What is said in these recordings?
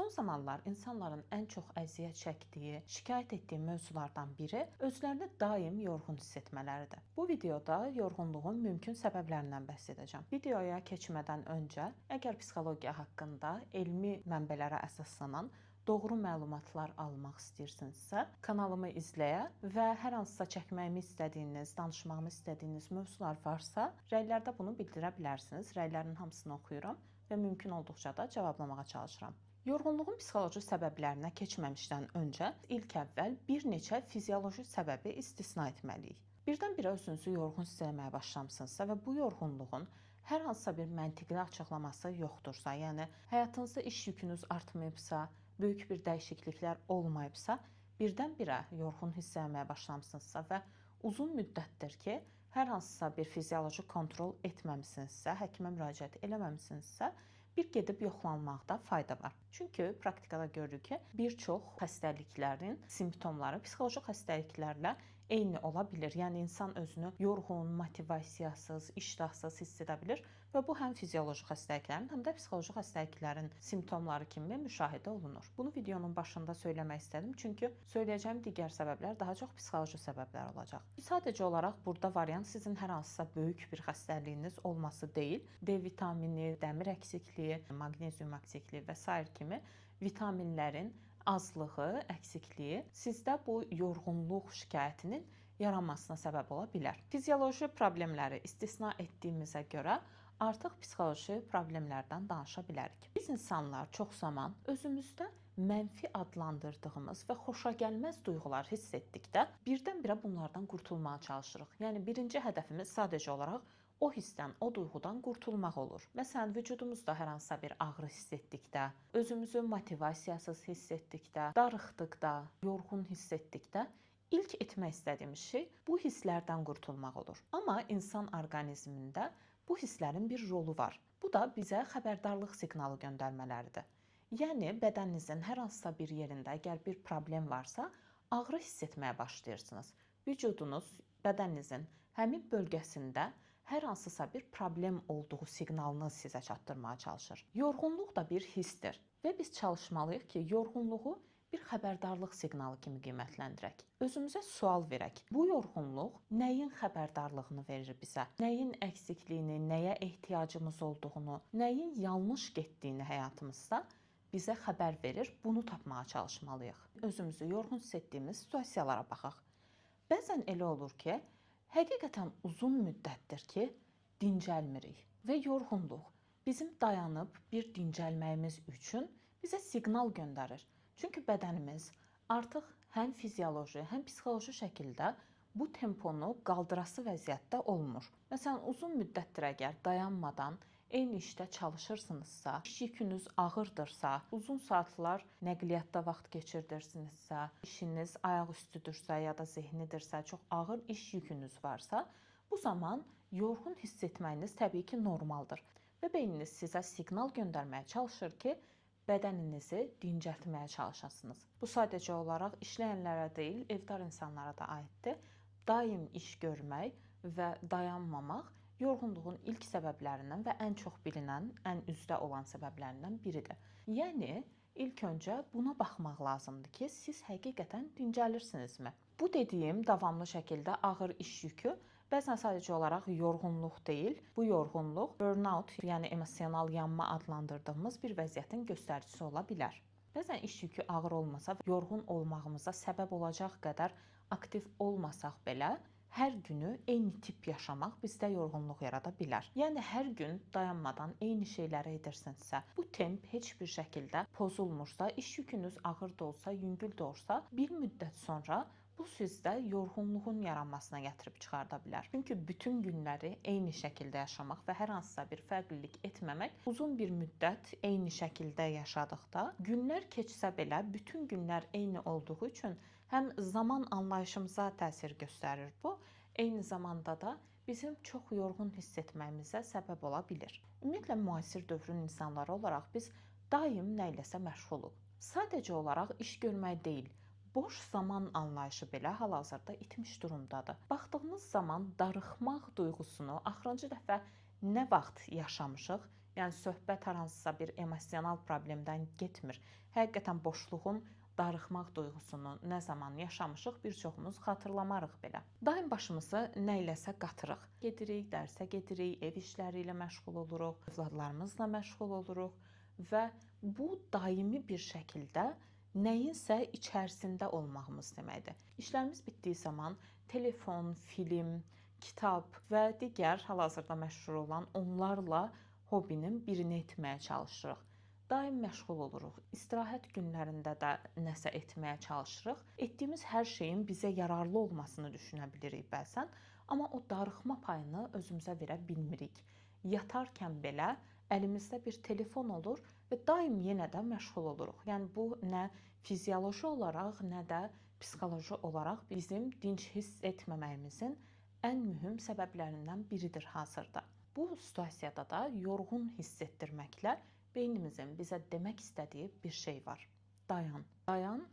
Son zamanlar insanların ən çox əziyyət çəkdiyi, şikayət etdiyi mövzulardan biri özlərini daim yorğun hiss etmələridir. Bu videoda yorğunluğun mümkün səbəblərindən bəhs edəcəm. Videoya keçmədən öncə, əgər psixologiya haqqında elmi mənbələrə əsaslanan doğru məlumatlar almaq istəyirsinizsə, kanalımı izləyə və hər hansısa çəkməyimi istədiyiniz, danışmağımı istədiyiniz mövzular varsa, rəylərdə bunu bildirə bilərsiniz. Rəylərin hamısını oxuyuram və mümkün olduqca da cavablamağa çalışıram. Yorğunluğun psixoloji səbəblərinə keçməmişdən öncə ilk əvvəl bir neçə fizioloji səbəbi istisna etməliyik. Birdən-birə özünüzü yorğun hiss etməyə başlamısınızsa və bu yorğunluğun hər hansısa bir məntiqli açıqlaması yoxdursa, yəni həyatınızda iş yükünüz artmayıbsa, böyük bir dəyişikliklər olmayıbsa, birdən-birə yorğun hiss etməyə başlamısınızsa və uzun müddətdir ki, hər hansısa bir fizioloji kontrol etməmisinizsə, həkimə müraciət eləməmisinizsə, bir gedib yoxlanmaqda fayda var. Çünki praktikada görürük ki, bir çox xəstəliklərin simptomları psixoloji xəstəliklərlə eyni ola bilir. Yəni insan özünü yorğun, motivasiyasız, iştahsız hiss edə bilir və bu həm fizioloji xəstəliklərin, həm də psixoloji xəstəliklərin simptomları kimi müşahidə olunur. Bunu videonun başında söyləmək istədim, çünki söyləyəcəyim digər səbəblər daha çox psixoloji səbəblər olacaq. Sadəcə olaraq burada variant sizin hər hansısa böyük bir xəstəliyiniz olması deyil. D vitamini, dəmir əksikliyi, maqnezium əksikliyi və sair kimi vitaminlərin azlığı, əksikliyi sizdə bu yorğunluq şikayətinin yaranmasına səbəb ola bilər. Fizioloji problemləri istisna etdiyimizə görə artıq psixoloji problemlərdən danışa bilərik. Biz insanlar çox zaman özümüzdə mənfi adlandırdığımız və xoşagəlməz duyğular hiss etdikdə birdən-birə bunlardan qurtulmağa çalışırıq. Yəni birinci hədəfimiz sadəcə olaraq o hissdən, o duyğudan qurtulmaq olur. Məsələn, vücudumuzda hər hansısa bir ağrı hiss etdikdə, özümüzü motivasiyasız hiss etdikdə, darıxdıqda, yorğun hiss etdikdə ilk etmək istədiyimiz şey bu hisslərdən qurtulmaq olur. Amma insan orqanizmində bu hisslərin bir rolu var. Bu da bizə xəbərdarlıq siqnalı göndərmələridir. Yəni bədəninizin hər hansısa bir yerində əgər bir problem varsa, ağrı hiss etməyə başlayırsınız. Vücudunuz bədəninizin həmin bölgəsində hər hansısa bir problem olduğu siqnalını sizə çatdırmağa çalışır. Yorğunluq da bir hissdir və biz çalışmalıyıq ki, yorğunluğu bir xəbərdarlıq siqnalı kimi qiymətləndirək. Özümüzə sual verək. Bu yorğunluq nəyin xəbərdarlığını verir bizə? Nəyin əksikliyini, nəyə ehtiyacımız olduğunu, nəyin yanlış getdiyini həyatımızda bizə xəbər verir. Bunu tapmağa çalışmalıyıq. Özümüzü yorğun hiss etdiyimiz situasiyalara baxaq. Bəzən elə olur ki, həqiqətən uzun müddətdir ki, dincəlmirik və yorğunluq bizim dayanıb bir dincəlməyimiz üçün bizə siqnal göndərir. Çünki bədənimiz artıq həm fizioloji, həm psixoloji şəkildə bu temponu qaldırası vəziyyətdə olmur. Məsələn, uzun müddətdir əgər dayanmadan eyni işdə çalışırsınızsa, iş yükünüz ağırdırsa, uzun saatlar nəqliyyatda vaxt keçirdirsinizsə, işiniz ayaqüstüdürsə ya da zehnidirsə, çox ağır iş yükünüz varsa, bu zaman yorğun hiss etməyiniz təbii ki, normaldır. Və beyniniz sizə siqnal göndərməyə çalışır ki, bədəninizi dincəltməyə çalışasınız. Bu sadəcə olaraq işləyənlərə deyil, evdar insanlara da aiddir. Daim iş görmək və dayanmamaq yorğunluğun ilk səbəblərindən və ən çox bilinən, ən üzdə olan səbəblərindən biridir. Yəni, ilk öncə buna baxmaq lazımdır ki, siz həqiqətən dincəlirsinizmi? Bu dediyim davamlı şəkildə ağır iş yükü bəzən sadəcə olaraq yorğunluq deyil, bu yorğunluq burnout, yəni emosional yanma adlandırdığımız bir vəziyyətin göstəricisi ola bilər. Bəzən iş yükü ağır olmasa, yorğun olmağımıza səbəb olacaq qədər aktiv olmasaq belə, hər günü eyni tip yaşamaq bizdə yorğunluq yarada bilər. Yəni hər gün dayanmadan eyni şeyləri edirsinizsə, bu temp heç bir şəkildə pozulmursa, iş yükünüz ağır da olsa, yüngül də olsa, bir müddət sonra bu sizdə yorğunluğun yaranmasına gətirib çıxarda bilər. Çünki bütün günləri eyni şəkildə yaşamaq və hər hansısa bir fərqlilik etməmək uzun bir müddət eyni şəkildə yaşadıqda, günlər keçsə belə bütün günlər eyni olduğu üçün həm zaman anlayışımıza təsir göstərir bu, eyni zamanda da bizim çox yorğun hiss etməyimizə səbəb ola bilir. Ümumiyyətlə müasir dövrün insanları olaraq biz daim nə iləsə məşğuluq. Sadəcə olaraq iş görmək deyil, boş zaman anlayışı belə hal-hazırda itmiş durumdadır. Baxdığımız zaman darıxmaq duyğusunu axırıncı dəfə nə vaxt yaşamışıq, Yəni söhbət hər hansısa bir emosional problemdən getmir. Həqiqətən boşluğun, darıxmaq duyğusunu nə zaman yaşamışıq bir çoxumuz xatırlamarıq belə. Daim başımızı nə iləsə qatırıq. Gedirik, dərsə gedirik, ev işləri ilə məşğul oluruq, övladlarımızla məşğul oluruq və bu daimi bir şəkildə nəyinsə içərisində olmağımız deməkdir. İşlərimiz bitdiyi zaman telefon, film, kitab və digər hal-hazırda məşhur olan onlarla hobbinin birini etməyə çalışırıq. Daim məşğul oluruq. İstirahət günlərində də nəsə etməyə çalışırıq. Etdiyimiz hər şeyin bizə yararlı olmasını düşünə bilirik bəzən, amma o darıxma payını özümüzə verə bilmirik. Yatarkən belə əlimizdə bir telefon olur və daim yenə də məşğul oluruq. Yəni bu nə fizioloji olaraq, nə də psixoloji olaraq bizim dinc hiss etməməyimizin ən mühüm səbəblərindən biridir hazırda. Bu situasiyada da yorğun hiss etdirməklə beynimizin bizə demək istədiyi bir şey var. Dayan. Dayan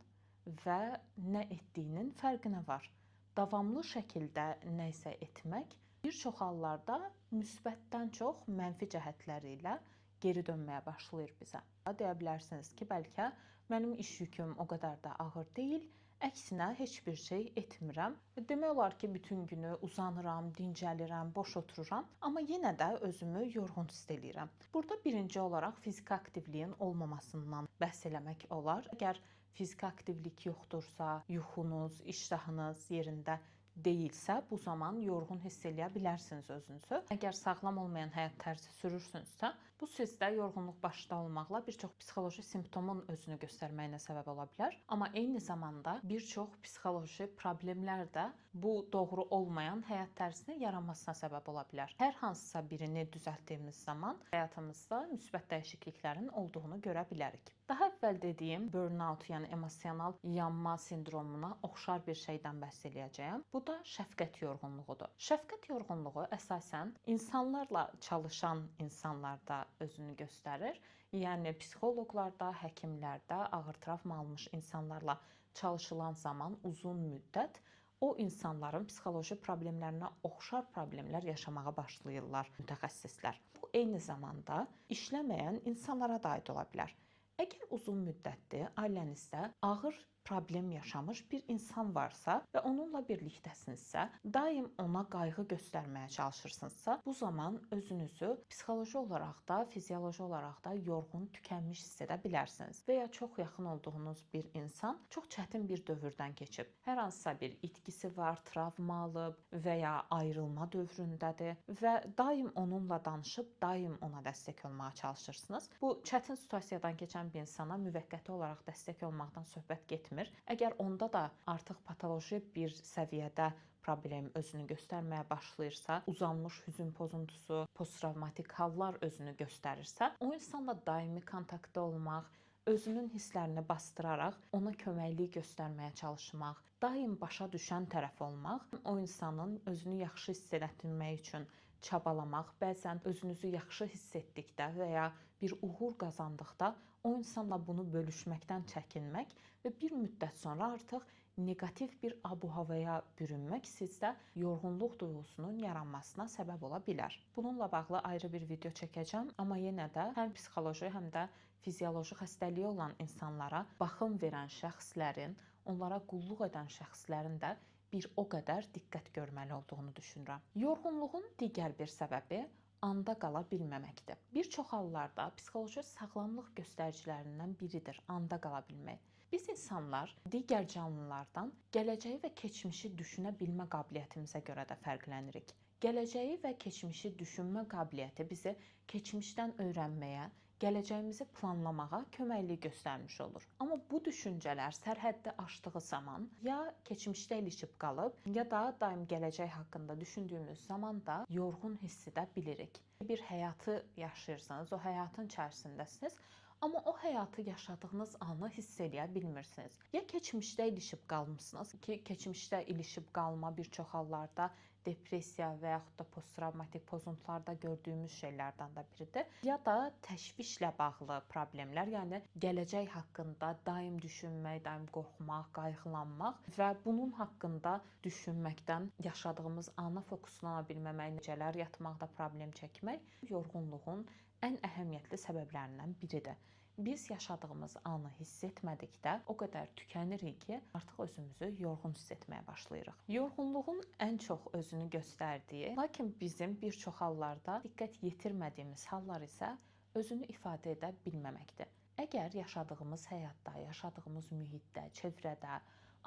və nə etdiyinin fərqinə var. Davamlı şəkildə nə isə etmək bir çox hallarda müsbətdən çox mənfi cəhətləri ilə geri dönməyə başlayır bizə. Deyə bilərsiniz ki, bəlkə mənim iş yüküm o qədər də ağır deyil. Əksinə heç bir şey etmirəm. Demək olar ki, bütün günü uzanıram, dincəlirəm, boş otururam, amma yenə də özümü yorğun hiss edirəm. Burada birinci olaraq fiziki aktivliyin olmamasından bəhs eləmək olar. Əgər fiziki aktivlik yoxdursa, yuxunuz, iştahınız yerində deyilsə, bu zaman yorğun hiss eləyə bilərsiniz özünüzü. Əgər sağlam olmayan həyat tərzi sürürsünüzsə, bu sizdə yorğunluq başda olmaqla bir çox psixoloji simptomun özünü göstərməyinə səbəb ola bilər. Amma eyni zamanda bir çox psixoloji problemlər də bu doğru olmayan həyat tərzinin yaranmasına səbəb ola bilər. Hər hansısa birini düzəltdiyimiz zaman həyatımızda müsbət dəyişikliklərin olduğunu görə bilərik. Daha əvvəl dediyim burnout, yəni emosional yanma sindromuna oxşar bir şeydən bəhs eləyəcəyəm. Bu da şəfqət yorğunluğudur. Şəfqət yorğunluğu əsasən insanlarla çalışan insanlarda özünü göstərir. Yəni psixoloqlarda, həkimlərdə ağır travma almış insanlarla çalışılan zaman uzun müddət o insanların psixoloji problemlərinə oxşar problemlər yaşamağa başlayırlar mütəxəssislər. Bu eyni zamanda işləməyən insanlara da aid ola bilər. Əgər uzun müddətdir ailənizdə ağır problem yaşamış bir insan varsa və onunla birlikdəsinizsə, daim ona qayğı göstərməyə çalışırsınızsa, bu zaman özünüzü psixoloji olaraq da, fizioloji olaraq da yorğun, tükənmiş hiss edə bilərsiniz. Və ya çox yaxın olduğunuz bir insan çox çətin bir dövrdən keçib. Hər hansısa bir itkisi var, travma alıb və ya ayrılma dövründədir və daim onunla danışıb, daim ona dəstək olmağa çalışırsınız. Bu çətin situasiyadan keçən bir insana müvəqqəti olaraq dəstək olmaqdan söhbət getmir. Əgər onda da artıq patoloji bir səviyyədə problem özünü göstərməyə başlayırsa, uzanmış hüzün pozuntusu, posttravmatik hallar özünü göstərirsə, o insanla daimi kontaktda olmaq, özünün hisslərini basdıraraq ona köməklik göstərməyə çalışmaq, daim başa düşən tərəf olmaq, o insanın özünü yaxşı hiss etdirmək üçün çabalamaq, bəzən özünüzü yaxşı hiss etdikdə və ya bir uğur qazandıqda o insanla bunu bölüşməkdən çəkinmək və bir müddət sonra artıq neqativ bir abu-havaya bürünmək sizdə yorğunluq duyğusunun yaranmasına səbəb ola bilər. Bununla bağlı ayrı bir video çəkəcəm, amma yenə də həm psixoloji, həm də fizioloji xəstəliyi olan insanlara baxım verən şəxslərin, onlara qulluq edən şəxslərin də bir o qədər diqqət görməli olduğunu düşünürəm. Yorğunluğun digər bir səbəbi anda qala bilməməkdir. Bir çox hallarda psixoloji sağlamlıq göstəricilərindən biridir anda qala bilmək. Biz insanlar digər canlılardan gələcəyi və keçmişi düşünə bilmə qabiliyyətimizə görə də fərqlənirik. Gələcəyi və keçmişi düşünmə qabiliyyəti bizi keçmişdən öyrənməyə, gələcəyimizi planlamağa köməklik göstərmiş olur. Amma bu düşüncələr sərhəddi aşdığı zaman ya keçmişdə ilişib qalıb, ya da daim gələcək haqqında düşündüyümüz zaman da yorğun hiss edə bilirik. Bir həyatı yaşayırsınız, o həyatın içərisindəsiniz, amma o həyatı yaşadığınız anı hiss edə bilmirsiniz. Ya keçmişdə ilişib qalmısınız ki, keçmişdə ilişib qalma bir çox hallarda depressiya və yaxud da posttravmatik pozuntularda gördüyümüz şeylərdən də biridir. Ya da təşvişlə bağlı problemlər, yəni gələcək haqqında daim düşünmək, daim qorxmaq, qayğılanmaq və bunun haqqında düşünməkdən yaşadığımız ana fokuslana bilməmək, necələr yatmaqda problem çəkmək yorğunluğun ən əhəmiyyətli səbəblərindən biridir. Biz yaşadığımız anı hiss etmədikdə o qədər tükənirik ki, artıq özümüzü yorğun hiss etməyə başlayırıq. Yorğunluğun ən çox özünü göstərdiyi, lakin bizim bir çox hallarda diqqət yetirmədiyimiz hallar isə özünü ifadə edə bilməməkdir. Əgər yaşadığımız həyatda, yaşadığımız mühitdə, çevrədə,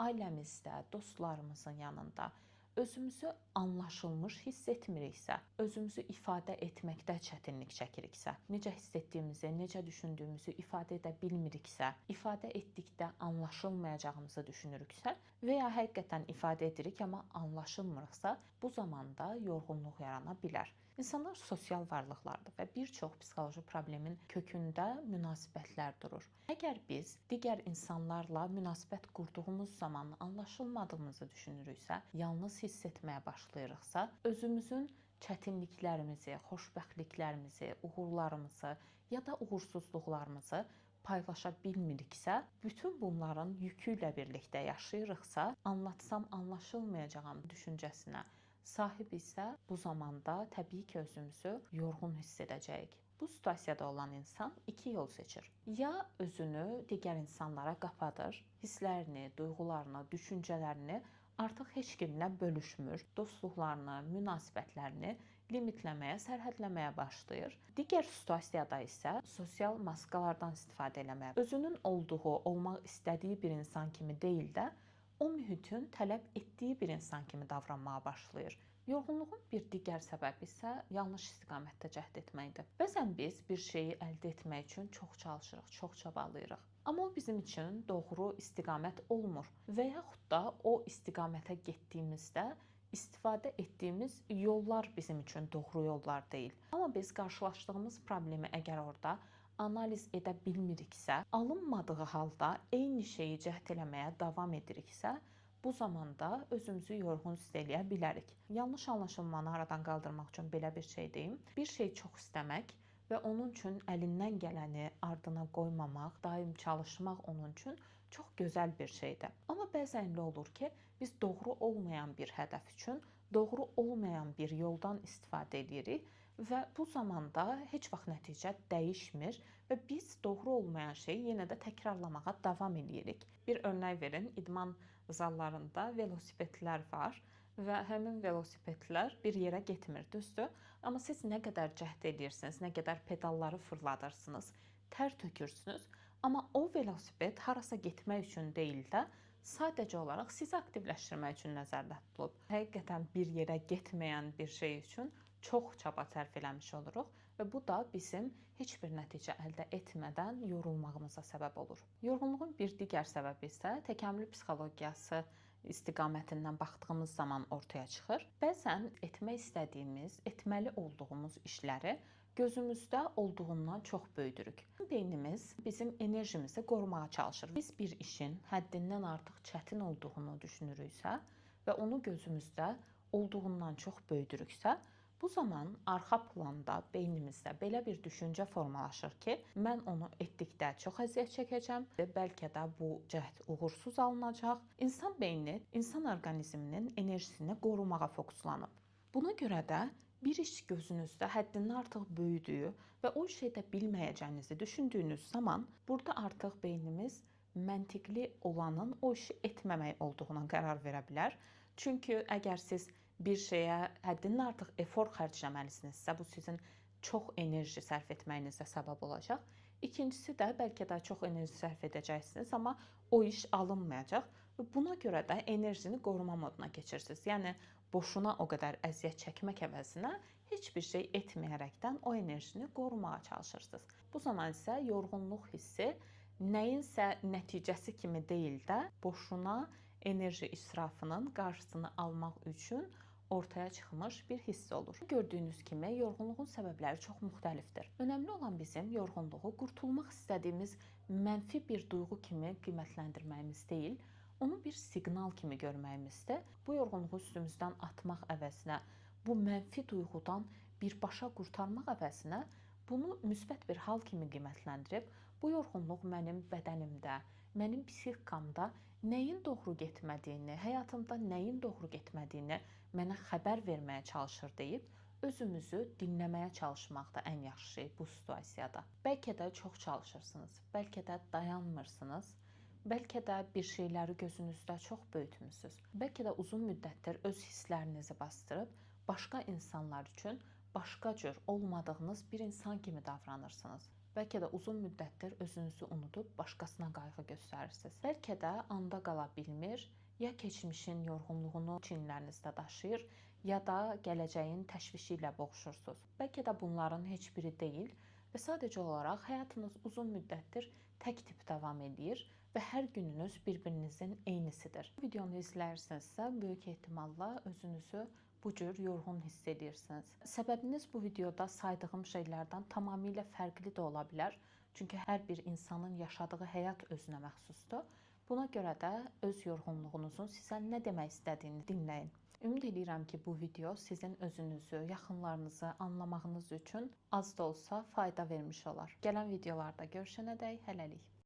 ailəmizdə, dostlarımızın yanında özümüzü anlaşılmış hiss etmiriksə, özümüzü ifadə etməkdə çətinlik çəkiriksə, necə hiss etdiyimizi, necə düşündüyümüzü ifadə edə bilmiriksə, ifadə etdikdə anlaşılmayacağımızı düşünürüksə və ya həqiqətən ifadə edirik, amma anlaşılmırıqsa, bu zamanda yorğunluq yarana bilər. İnsanlar sosial varlıqlardır və bir çox psixoloji problemin kökündə münasibətlər durur. Əgər biz digər insanlarla münasibət qurduğumuz zaman anlaşılmadığımızı düşünürüksə, yalnız hiss etməyə başlayırıqsa, özümüzün çətinliklərimizi, xoşbəxtliklərimizi, uğurlarımızı ya da uğursuzluqlarımızı paylaşa bilmiriksə, bütün bunların yükü ilə birlikdə yaşayırıqsa, anlatsam anlaşılmayacağam düşüncəsinə sahib isə bu zamanda təbii ki, özümüzü yorğun hiss edəcəyik. Bu situasiyada olan insan iki yol seçir. Ya özünü digər insanlara qapadır, hisslərini, duyğularını, düşüncələrini artıq heç kimlə bölüşmür, dostluqlarını, münasibətlərini limitləməyə, sərhədləməyə başlayır. Digər situasiyada isə sosial maskalardan istifadə eləməyə, özünün olduğu, olmaq istədiyi bir insan kimi deyil də, o mühitin tələb etdiyi bir insan kimi davranmağa başlayır. Yorğunluğun bir digər səbəbi isə yanlış istiqamətdə cəhd etməkdir. Bəzən biz bir şeyi əldə etmək üçün çox çalışırıq, çox çabalayırıq. Amma o bizim üçün doğru istiqamət olmur və yaxud da o istiqamətə getdiyimizdə istifadə etdiyimiz yollar bizim üçün doğru yollar deyil. Amma biz qarşılaşdığımız problemi əgər orada analiz edə bilmiriksə, alınmadığı halda eyni şeyi cəhd eləməyə davam ediriksə, bu zamanda özümüzü yorğun hiss eləyə bilərik. Yanlış anlaşılmanı aradan qaldırmaq üçün belə bir şey deyim. Bir şey çox istəmək və onun üçün əlindən gələni ardına qoymamaq, daim çalışmaq onun üçün çox gözəl bir şeydir. Amma bəzən elə olur ki, biz doğru olmayan bir hədəf üçün doğru olmayan bir yoldan istifadə edirik və bu zamanda heç vaxt nəticə dəyişmir və biz doğru olmayan şeyi yenə də təkrarlamağa davam edirik. Bir nümunə verin, idman zallarında velosipedlər var və həmin velosipedlər bir yerə getmir, düzdür? Amma siz nə qədər cəhd edirsiniz, nə qədər pedalları fırladırsınız, tər tökürsünüz, amma o velosiped harasa getmək üçün deyil də, sadəcə olaraq sizi aktivləşdirmək üçün nəzərdə tutulub. Həqiqətən bir yerə getməyən bir şey üçün çox çaba sərf eləmiş oluruq və bu da bizim heç bir nəticə əldə etmədən yorulmağımıza səbəb olur. Yorğunluğun bir digər səbəbi isə təkamül psixologiyası istiqamətindən baxdığımız zaman ortaya çıxır. Bəzən etmək istədiyimiz, etməli olduğumuz işləri gözümüzdə olduğundan çox böyüdürük. Beynimiz bizim enerjimizi qorumağa çalışır. Biz bir işin həddindən artıq çətin olduğunu düşünürüksə və onu gözümüzdə olduğundan çox böyüdürüksə, bu zaman arxa planda beynimizdə belə bir düşüncə formalaşır ki, mən onu etdikdə çox əziyyət çəkəcəm və bəlkə də bu cəhd uğursuz alınacaq. İnsan beyni, insan orqanizminin enerjisini qorumağa fokuslanıb. Buna görə də bir iş gözünüzdə həddindən artıq böyüdüyü və o işi edə bilməyəcəyinizi düşündüyünüz zaman, burada artıq beynimiz məntiqli olanın o işi etməmək olduğuna qərar verə bilər. Çünki əgər siz bir şeyə həddindən artıq efor xərcləməlisinizsə, bu sizin çox enerji sərf etməyinizə səbəb olacaq. İkincisi də bəlkə də çox enerji sərf edəcəksiniz, amma o iş alınmayacaq və buna görə də enerjini qoruma moduna keçirsiniz. Yəni boşuna o qədər əziyyət çəkmək əvəzinə heç bir şey etməyərəkdən o enerjini qorumağa çalışırsınız. Bu zaman isə yorğunluq hissi nəyinsə nəticəsi kimi deyil də, boşuna enerji israfının qarşısını almaq üçün ortaya çıxmış bir hiss olur. Gördüyünüz kimi yorğunluğun səbəbləri çox müxtəlifdir. Önəmli olan bizim yorğunluğu qurtulmaq istədiyimiz mənfi bir duyğu kimi qiymətləndirməyimiz deyil, onu bir siqnal kimi görməyimizdir. Bu yorğunluğu üstümüzdən atmaq əvəzinə, bu mənfi duyğudan birbaşa qurtarmaq əvəzinə bunu müsbət bir hal kimi qiymətləndirib, bu yorğunluq mənim bədənimdə, mənim psixikamda nəyin doğru getmədiyini, həyatımda nəyin doğru getmədiyini mənə xəbər verməyə çalışır deyib, Özümüzü dinləməyə çalışmaq da ən yaxşı şey bu situasiyada. Bəlkə də çox çalışırsınız, bəlkə də dayanmırsınız. Bəlkə də bir şeyləri gözünüzdə çox böyütmüsünüz. Bəlkə də uzun müddətdir öz hisslərinizi basdırıb başqa insanlar üçün başqa cür olmadığınız bir insan kimi davranırsınız. Bəlkə də uzun müddətdir özünüzü unudub başqasına qayğı göstərirsiniz. Bəlkə də anda qala bilmir, ya keçmişin yorğunluğunu çiyinlərinizdə daşıyır, ya da gələcəyin təşvişi ilə boğuşursunuz. Bəlkə də bunların heç biri deyil və sadəcə olaraq həyatınız uzun müddətdir tək tip davam edir və hər gününüz bir-birinizin eynisidir. Bu videonu izləyirsinizsə, böyük ehtimalla özünüzü bu cür yorğun hiss edirsiniz. Səbəbiniz bu videoda saydığım şeylərdən tamamilə fərqli də ola bilər. Çünki hər bir insanın yaşadığı həyat özünə məxsusdur. Buna görə də öz yorğunluğunuzun sizə nə demək istədiyini dinləyin. Ümid edirəm ki, bu video sizin özünüzü, yaxınlarınızı anlamağınız üçün az da olsa fayda vermiş olar. Gələn videolarda görüşənədək hələlik.